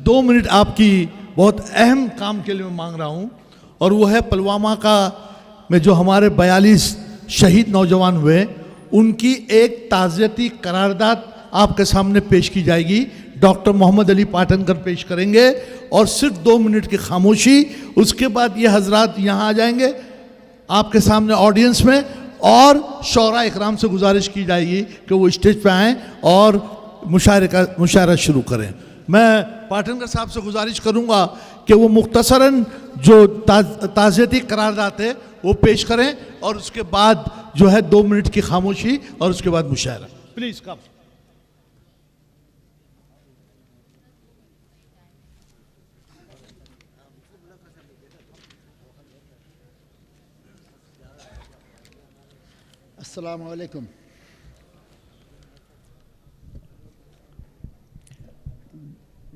2 minute आपकी बहुत अहम काम के लिए मैं मांग रहा हूं, और वो है पुलवामा का में जो हमारे 42 शहीद नौजवान हुए, उनकी एक ताज़ियती करारदाद आपके सामने पेश की जाएगी। डॉक्टर मोहम्मद अली पाटनकर पेश करेंगे और सिर्फ 2 मिनट की खामोशी। उसके बाद ये हजरात यहाँ आ जाएंगे आपके सामने ऑडियंस में, और शौरा इकराम से गुजारिश की जाएगी कि वो स्टेज पे आएँ और मुशायरा शुरू करें। मैं पाटनकर साहब से गुजारिश करूंगा कि वो मुख्तसरन जो ताज़ियती करारदाद है वो पेश करें, और उसके बाद जो है 2 मिनट की खामोशी और उसके बाद मुशायरा। Please come. अस्सलाम वालेकुम।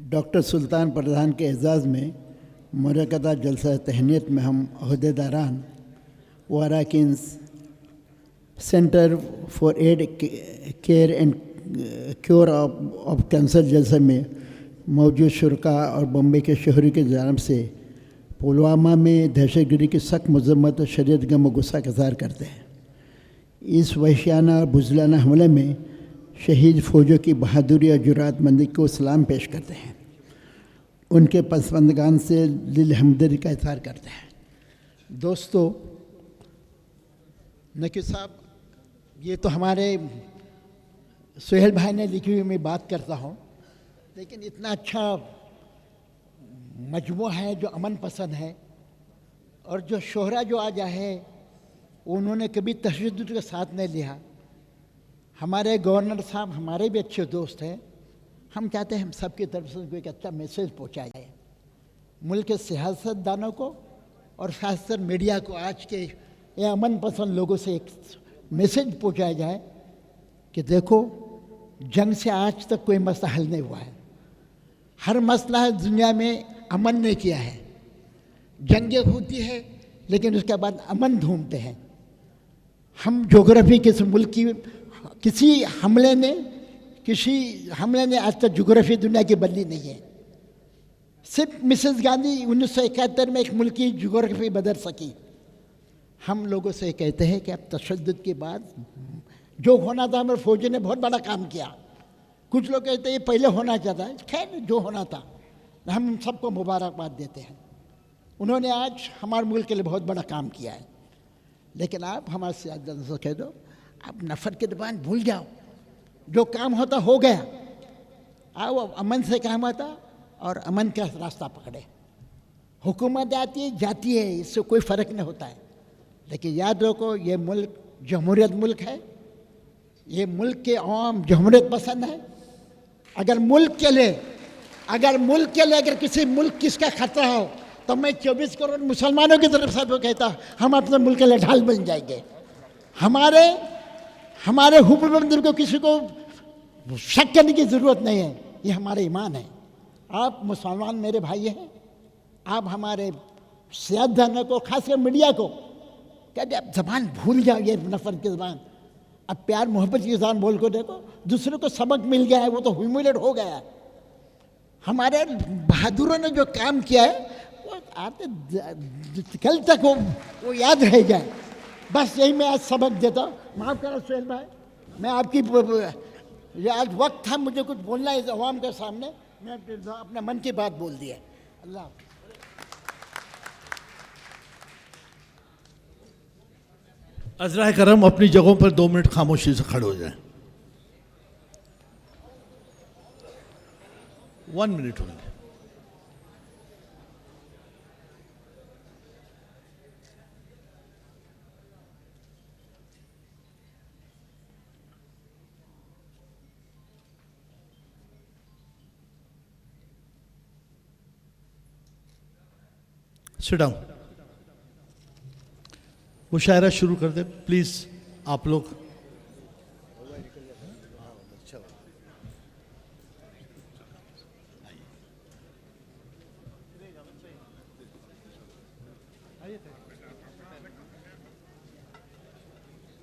डॉक्टर सुल्तान प्रधान के एजाज़ में मुनक़दा जलसा तहनीत में हम अहदेदारान व अरकान centre for aid care and cure of cancer जलसे में मौजूद शुरका और बम्बई के शहरी की जानब से पुलवामा में दहशतगर्दी की सख्त मजम्मत और शदीद गम और गुस्सा का इज़हार करते हैं। इस वहशियाना और बुज़दिलाना हमले में शहीद फ़ौजों की बहादुरी और जुरातमंदी को सलाम पेश करते हैं। उनके पसमंदगान से दिल हमदर्दी का इज़हार करते हैं। दोस्तों, नकीब साहब, ये तो हमारे सुहेल भाई ने लिखी हुई मैं बात करता हूँ, लेकिन इतना अच्छा मजमू है जो अमन पसंद है, और जो शोहरा जो आज है उन्होंने कभी तशद्दुद का साथ नहीं लिया। हमारे गवर्नर साहब हमारे भी अच्छे दोस्त हैं। हम चाहते हैं हम सबकी तरफ से कोई एक अच्छा मैसेज पहुँचाया जाए मुल्क के सियासतदानों को और खासकर मीडिया को। आज के ये अमन पसंद लोगों से एक मैसेज पहुँचाया जाए कि देखो, जंग से आज तक कोई मसला हल नहीं हुआ है। हर मसला दुनिया में अमन ने किया है। जंगें होती है लेकिन उसके बाद अमन ढूंढते हैं। हम जोग्राफी किस मुल्क की किसी हमले ने आज तक जोग्राफी दुनिया की बदली नहीं है। सिर्फ मिसेस गांधी 1971 में एक मुल्क की जोग्राफी बदल सकी। हम लोगों से कहते हैं कि अब तशद्दुद के बाद जो होना था, हमारे फौजी ने बहुत बड़ा काम किया। कुछ लोग कहते हैं ये पहले होना चाहता है। खैर, जो होना था हम सबको मुबारकबाद देते हैं। उन्होंने आज हमारे मुल्क के लिए बहुत बड़ा काम किया है। लेकिन आप हमारे सियासतदानों से कह दो, आप नफरत की ज़बान भूल जाओ। जो काम होता हो गया। आओ अमन से काम आता और अमन का रास्ता पकड़े। हुकूमत आती है जाती है, इससे कोई फ़र्क नहीं होता है। लेकिन याद रखो, ये मुल्क जमहूरियत मुल्क है। ये मुल्क के आवाम जमहूरियत पसंद है। अगर मुल्क के लिए अगर किसी मुल्क किसका खतरा हो तो मैं 24 करोड़ मुसलमानों की तरफ से तो कहता हम अपने मुल्क के लिए ढाल बन जाएंगे। हमारे हुकूमत को किसी को शक करने की ज़रूरत नहीं है। ये हमारे ईमान है। आप मुसलमान मेरे भाई हैं। आप हमारे सियासतदानों को, खासकर मीडिया को कहते अब ज़बान भूल जाओ, ये नफरत की ज़बान। अब प्यार मोहब्बत की ज़बान बोल को देखो। दूसरों को सबक मिल गया है, वो तो ह्यूमिलेट हो गया है। हमारे बहादुरों ने जो काम किया है वो आते कल तक वो याद रह जाए। बस यही मैं आज सबक देता हूँ। माफ़ करो सुहेल भाई, मैं आपकी ये आज वक्त था मुझे कुछ बोलना है इस अवाम के सामने। मैं अपने मन की बात बोल दी है। अल्लाह अज़रा करम अपनी जगहों पर 2 मिनट खामोशी से खड़े हो जाएं। 1 मिनट होंगे। Sit down. मुशायरा शुरू कर दे प्लीज आप लोग।